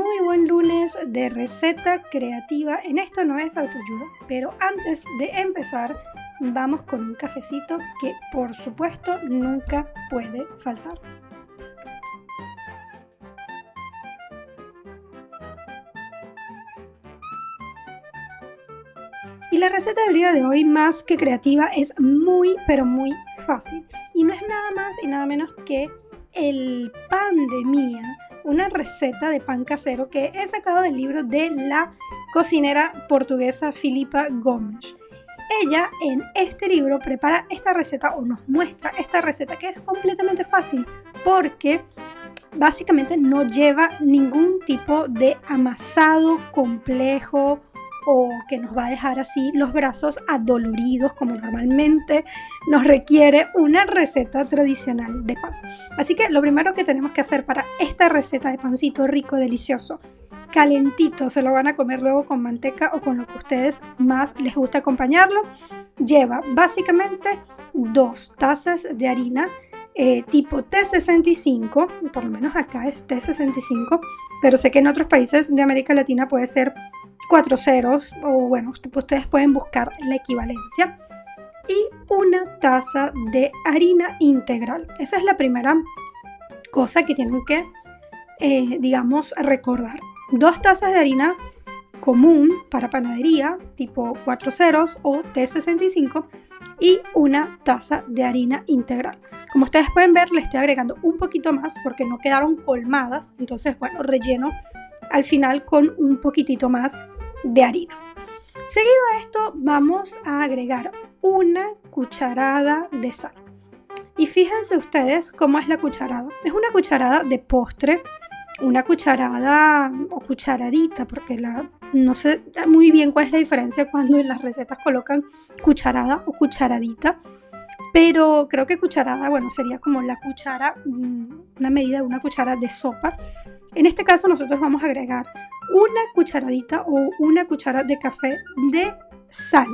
Muy buen lunes de receta creativa. En esto no es autoayuda, pero antes de empezar vamos con un cafecito que por supuesto nunca puede faltar. Y la receta del día de hoy, más que creativa, es muy pero muy fácil. Y no es nada más y nada menos que el pan de Mía, una receta de pan casero que he sacado del libro de la cocinera portuguesa Filipa Gomes. Ella en este libro prepara esta receta o nos muestra esta receta que es completamente fácil porque básicamente no lleva ningún tipo de amasado complejo o que nos va a dejar así los brazos adoloridos como normalmente nos requiere una receta tradicional de pan. Así que lo primero que tenemos que hacer para esta receta de pancito rico, delicioso, calentito, se lo van a comer luego con manteca o con lo que a ustedes más les gusta acompañarlo, lleva básicamente 2 tazas de harina tipo T65, por lo menos acá es T65, pero sé que en otros países de América Latina puede ser 4 ceros o bueno, ustedes pueden buscar la equivalencia, y una taza de harina integral. Esa es la primera cosa que tienen que digamos recordar. 2 tazas de harina común para panadería tipo 4 ceros o T65 y una taza de harina integral. Como ustedes pueden ver, le estoy agregando un poquito más porque no quedaron colmadas, entonces bueno, relleno al final con un poquitito más de harina. Seguido a esto vamos a agregar una cucharada de sal. Y fíjense ustedes cómo es la cucharada. Es una cucharada de postre, una cucharada o cucharadita, porque no sé muy bien cuál es la diferencia cuando en las recetas colocan cucharada o cucharadita, pero creo que cucharada, bueno, sería como la cuchara, una medida de una cuchara de sopa. En este caso nosotros vamos a agregar una cucharadita o una cuchara de café de sal.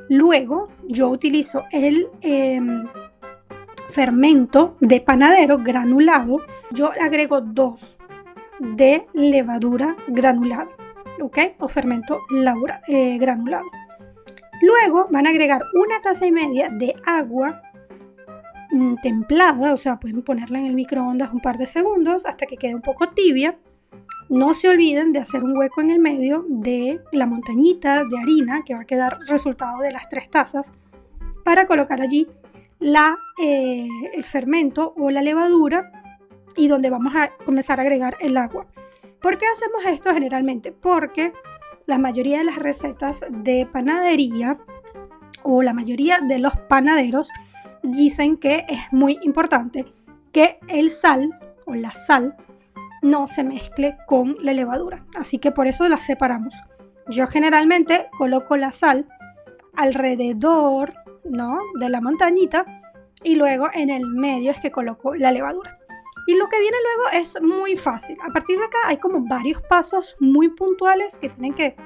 Luego yo utilizo el fermento de panadero granulado. Yo agrego 2 de levadura granulada, ¿ok? O fermento granulado. Luego van a agregar 1,5 tazas de agua templada, o sea, pueden ponerla en el microondas un par de segundos hasta que quede un poco tibia. No se olviden de hacer un hueco en el medio de la montañita de harina que va a quedar resultado de las 3 tazas para colocar allí el fermento o la levadura y donde vamos a comenzar a agregar el agua. ¿Por qué hacemos esto generalmente? Porque la mayoría de las recetas de panadería o la mayoría de los panaderos dicen que es muy importante que el sal o la sal no se mezcle con la levadura, así que por eso las separamos. Yo generalmente coloco la sal alrededor, ¿no?, de la montañita y luego en el medio es que coloco la levadura. Y lo que viene luego es muy fácil. A partir de acá hay como varios pasos muy puntuales que tienen que,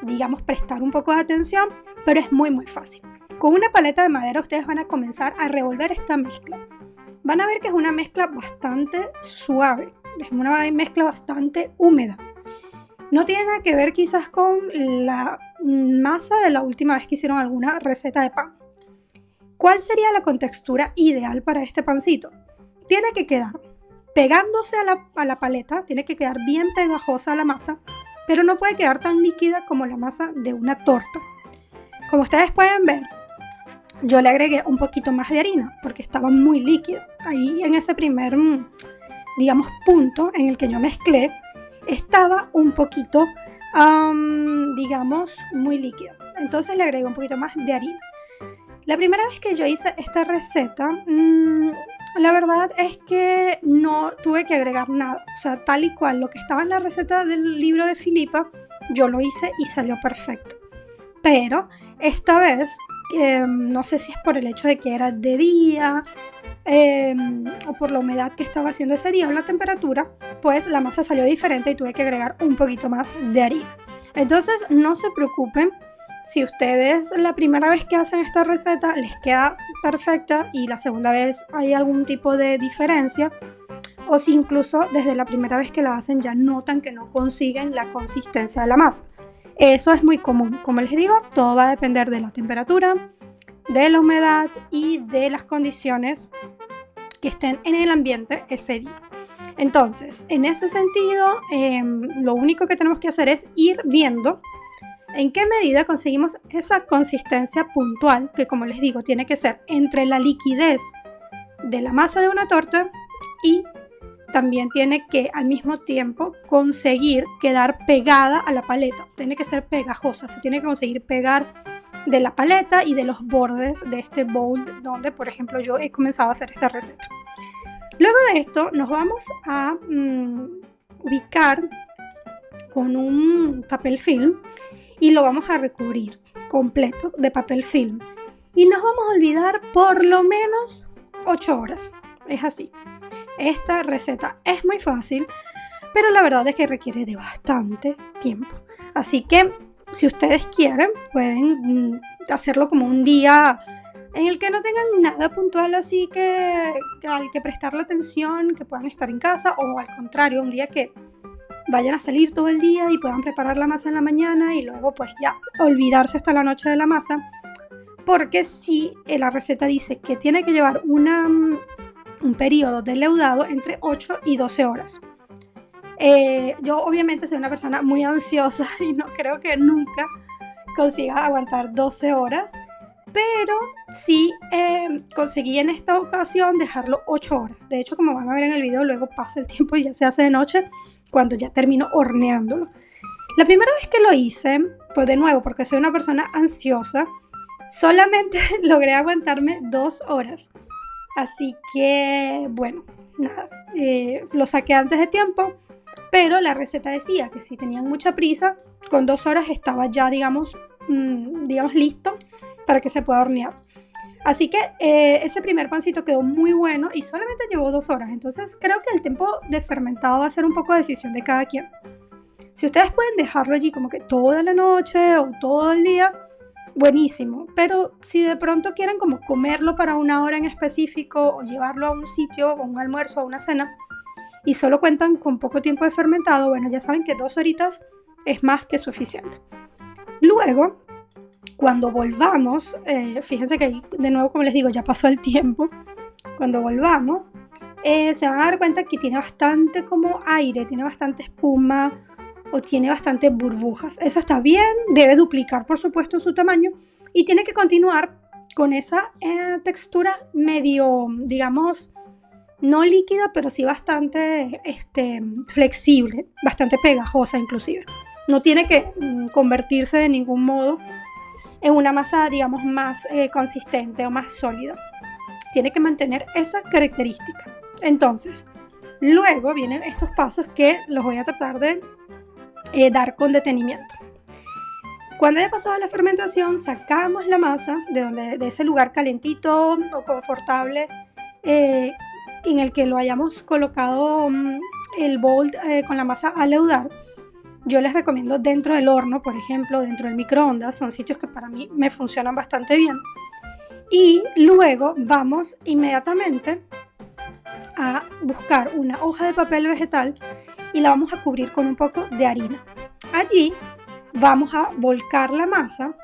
digamos, prestar un poco de atención, pero es muy muy fácil. Con una paleta de madera ustedes van a comenzar a revolver esta mezcla. Van a ver que es una mezcla bastante suave, es una mezcla bastante húmeda. No tiene nada que ver quizás con la masa de la última vez que hicieron alguna receta de pan. ¿Cuál sería la contextura ideal para este pancito? Tiene que quedar pegándose a la paleta, tiene que quedar bien pegajosa la masa, pero no puede quedar tan líquida como la masa de una torta. Como ustedes pueden ver, yo le agregué un poquito más de harina porque estaba muy líquida. Ahí en ese primer, digamos, punto en el que yo mezclé, estaba un poquito, digamos, muy líquido. Entonces le agregué un poquito más de harina. La primera vez que yo hice esta receta, la verdad es que no tuve que agregar nada. O sea, tal y cual lo que estaba en la receta del libro de Filipa, yo lo hice y salió perfecto. Pero esta vez, no sé si es por el hecho de que era de día o por la humedad que estaba haciendo ese día o la temperatura, pues la masa salió diferente y tuve que agregar un poquito más de harina. Entonces no se preocupen si ustedes la primera vez que hacen esta receta les queda perfecta y la segunda vez hay algún tipo de diferencia, o si incluso desde la primera vez que la hacen ya notan que no consiguen la consistencia de la masa. Eso es muy común. Como les digo, todo va a depender de la temperatura, de la humedad y de las condiciones que estén en el ambiente ese día. Entonces, en ese sentido, lo único que tenemos que hacer es ir viendo en qué medida conseguimos esa consistencia puntual, que como les digo, tiene que ser entre la liquidez de la masa de una torta y también tiene que al mismo tiempo conseguir quedar pegada a la paleta. Tiene que ser pegajosa, se tiene que conseguir pegar de la paleta y de los bordes de este bowl donde, por ejemplo, yo he comenzado a hacer esta receta. Luego de esto nos vamos a ubicar con un papel film y lo vamos a recubrir completo de papel film. Y nos vamos a olvidar por lo menos 8 horas. Es así. Esta receta es muy fácil, pero la verdad es que requiere de bastante tiempo. Así que si ustedes quieren, pueden hacerlo como un día en el que no tengan nada puntual, así que al que prestarle atención, que puedan estar en casa, o al contrario, un día que vayan a salir todo el día y puedan preparar la masa en la mañana y luego pues ya olvidarse hasta la noche de la masa, porque si la receta dice que tiene que llevar un periodo de leudado entre 8 y 12 horas. Yo obviamente soy una persona muy ansiosa y no creo que nunca consiga aguantar 12 horas, pero sí conseguí en esta ocasión dejarlo 8 horas. De hecho, como van a ver en el video, luego pasa el tiempo y ya se hace de noche cuando ya termino horneándolo. La primera vez que lo hice, pues de nuevo, porque soy una persona ansiosa, solamente logré aguantarme 2 horas. Así que, bueno, nada, lo saqué antes de tiempo, pero la receta decía que si tenían mucha prisa, con 2 horas estaba ya, digamos, listo para que se pueda hornear. Así que ese primer pancito quedó muy bueno y solamente llevó 2 horas. Entonces creo que el tiempo de fermentado va a ser un poco decisión de cada quien. Si ustedes pueden dejarlo allí como que toda la noche o todo el día, buenísimo. Pero si de pronto quieren como comerlo para una hora en específico o llevarlo a un sitio, o un almuerzo o una cena, y solo cuentan con poco tiempo de fermentado, bueno, ya saben que 2 horitas es más que suficiente. Luego, cuando volvamos, fíjense que de nuevo, como les digo, ya pasó el tiempo. Cuando volvamos, se van a dar cuenta que tiene bastante como aire, tiene bastante espuma o tiene bastante burbujas. Eso está bien, debe duplicar por supuesto su tamaño y tiene que continuar con esa textura medio, digamos, no líquida, pero sí bastante flexible, bastante pegajosa inclusive. No tiene que convertirse de ningún modo en una masa, digamos, más consistente o más sólida. Tiene que mantener esa característica. Entonces, luego vienen estos pasos que los voy a tratar de dar con detenimiento. Cuando haya pasado la fermentación, sacamos la masa de ese lugar calentito o confortable en el que lo hayamos colocado el bowl con la masa a leudar. Yo les recomiendo dentro del horno, por ejemplo, dentro del microondas. Son sitios que para mí me funcionan bastante bien. Y luego vamos inmediatamente a buscar una hoja de papel vegetal y la vamos a cubrir con un poco de harina. Allí vamos a volcar la masa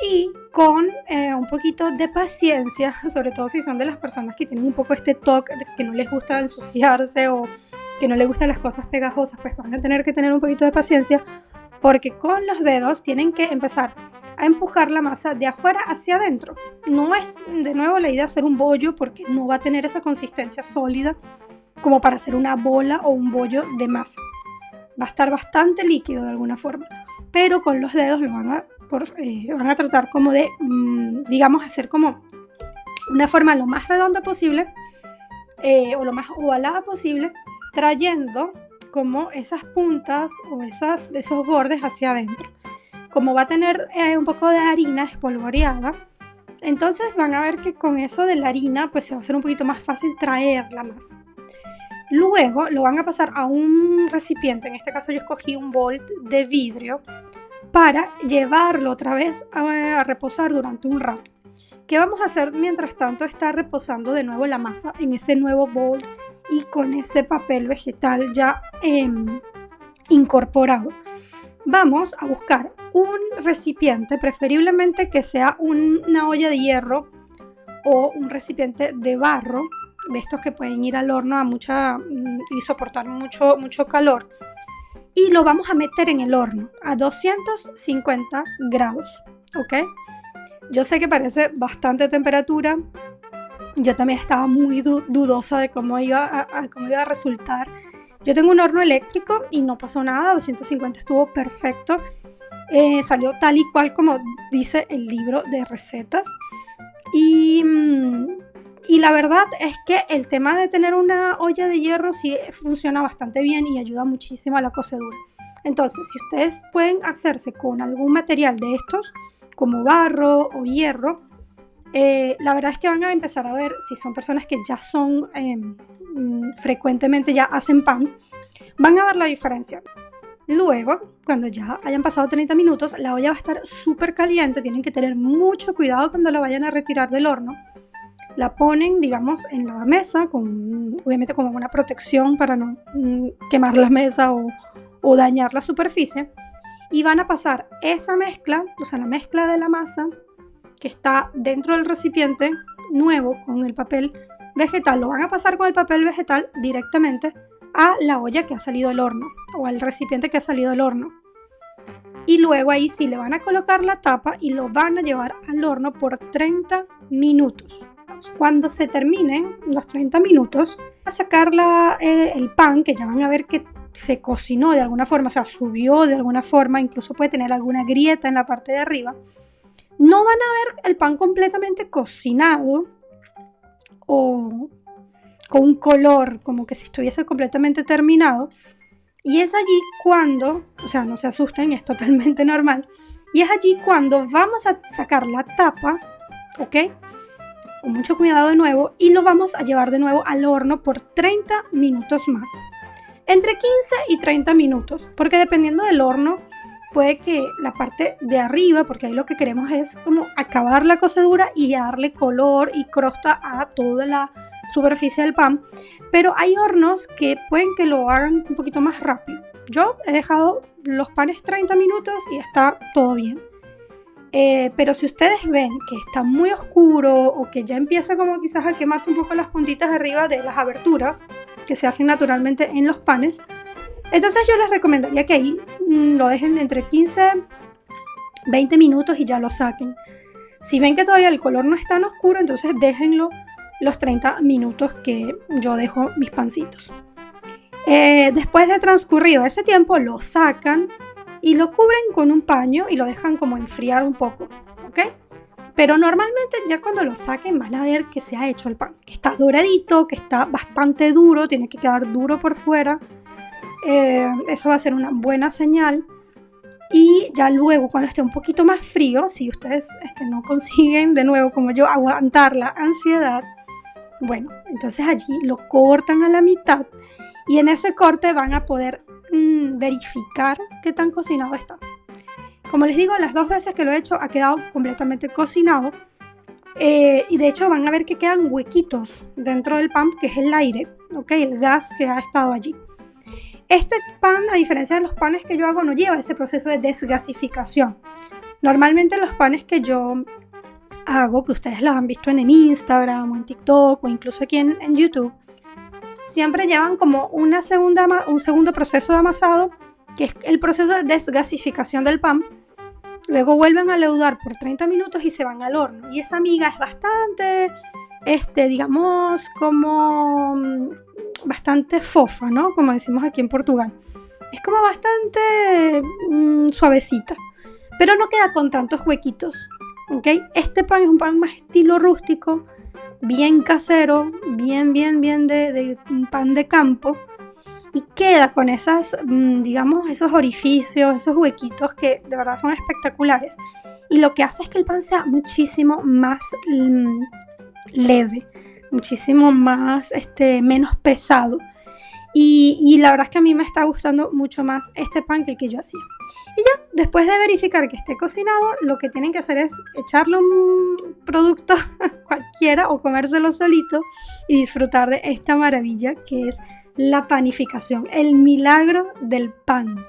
y con un poquito de paciencia, sobre todo si son de las personas que tienen un poco este toque, que no les gusta ensuciarse o que no les gustan las cosas pegajosas, pues van a tener que tener un poquito de paciencia, porque con los dedos tienen que empezar a empujar la masa de afuera hacia adentro. No es de nuevo la idea hacer un bollo, porque no va a tener esa consistencia sólida como para hacer una bola o un bollo de masa. Va a estar bastante líquido de alguna forma, pero con los dedos lo van a tratar como de, digamos, hacer como una forma lo más redonda posible o lo más ovalada posible, trayendo como esas puntas o esos bordes hacia adentro. Como va a tener un poco de harina espolvoreada, entonces van a ver que con eso de la harina pues se va a hacer un poquito más fácil traer la masa. Luego lo van a pasar a un recipiente, en este caso yo escogí un bol de vidrio, para llevarlo otra vez a reposar durante un rato. ¿Qué vamos a hacer mientras tanto? Está reposando de nuevo la masa en ese nuevo bol y con ese papel vegetal ya incorporado. Vamos a buscar un recipiente, preferiblemente que sea una olla de hierro o un recipiente de barro, de estos que pueden ir al horno y soportar mucho calor. Y lo vamos a meter en el horno a 250 grados, ¿ok? Yo sé que parece bastante temperatura. Yo también estaba muy dudosa de cómo iba a resultar. Yo tengo un horno eléctrico y no pasó nada, 250 estuvo perfecto. Salió tal y cual como dice el libro de recetas. Y la verdad es que el tema de tener una olla de hierro sí funciona bastante bien y ayuda muchísimo a la cocedura. Entonces, si ustedes pueden hacerse con algún material de estos, como barro o hierro, la verdad es que van a empezar a ver, si son personas que ya son frecuentemente ya hacen pan, van a ver la diferencia. Luego, cuando ya hayan pasado 30 minutos, la olla va a estar súper caliente. Tienen que tener mucho cuidado cuando la vayan a retirar del horno. La ponen, digamos, en la mesa, obviamente con una protección para no quemar la mesa o dañar la superficie. Y van a pasar esa mezcla, o sea, la mezcla de la masa que está dentro del recipiente nuevo con el papel vegetal, lo van a pasar con el papel vegetal directamente a la olla que ha salido del horno o al recipiente que ha salido del horno. Y luego ahí sí le van a colocar la tapa y lo van a llevar al horno por 30 minutos. Cuando se terminen los 30 minutos, a sacar el pan, que ya van a ver que se cocinó de alguna forma, o sea, subió de alguna forma, incluso puede tener alguna grieta en la parte de arriba. No van a ver el pan completamente cocinado o con un color como que si estuviese completamente terminado. Y es allí cuando, o sea, no se asusten, es totalmente normal. Y es allí cuando vamos a sacar la tapa, ¿ok? Con mucho cuidado de nuevo, y lo vamos a llevar de nuevo al horno por 30 minutos más. Entre 15 y 30 minutos, porque dependiendo del horno, puede que la parte de arriba, porque ahí lo que queremos es como acabar la cocedura y darle color y crosta a toda la superficie del pan, pero hay hornos que pueden que lo hagan un poquito más rápido. Yo he dejado los panes 30 minutos y está todo bien. Pero si ustedes ven que está muy oscuro o que ya empieza como quizás a quemarse un poco las puntitas de arriba de las aberturas que se hacen naturalmente en los panes, entonces yo les recomendaría que ahí lo dejen entre 15 20 minutos y ya lo saquen. Si ven que todavía el color no es tan oscuro, entonces déjenlo los 30 minutos que yo dejo mis pancitos. Después de transcurrido ese tiempo, lo sacan y lo cubren con un paño y lo dejan como enfriar un poco, ¿ok? Pero normalmente ya cuando lo saquen van a ver que se ha hecho el pan, que está doradito, que está bastante duro, tiene que quedar duro por fuera. Eso va a ser una buena señal. Y ya luego, cuando esté un poquito más frío, si ustedes no consiguen de nuevo como yo aguantar la ansiedad, bueno, entonces allí lo cortan a la mitad y en ese corte van a poder verificar qué tan cocinado está. Como les digo, las 2 veces que lo he hecho ha quedado completamente cocinado. Y de hecho van a ver que quedan huequitos dentro del pan, que es el aire, ¿ok? El gas que ha estado allí. Este pan, a diferencia de los panes que yo hago, no lleva ese proceso de desgasificación. Normalmente los panes que yo hago, que ustedes los han visto en Instagram o en TikTok o incluso aquí en YouTube, siempre llevan como un segundo proceso de amasado, que es el proceso de desgasificación del pan. Luego vuelven a leudar por 30 minutos y se van al horno. Y esa miga es bastante, digamos, como bastante fofa, ¿no? Como decimos aquí en Portugal. Es como bastante suavecita, pero no queda con tantos huequitos, ¿ok? Este pan es un pan más estilo rústico, bien casero, bien de pan de campo, y queda con esas, digamos, esos orificios, esos huequitos que de verdad son espectaculares. Y lo que hace es que el pan sea muchísimo más leve, muchísimo más, menos pesado. Y la verdad es que a mí me está gustando mucho más este pan que el que yo hacía. Y ya, después de verificar que esté cocinado, lo que tienen que hacer es echarle un producto cualquiera o comérselo solito y disfrutar de esta maravilla que es la panificación, el milagro del pan.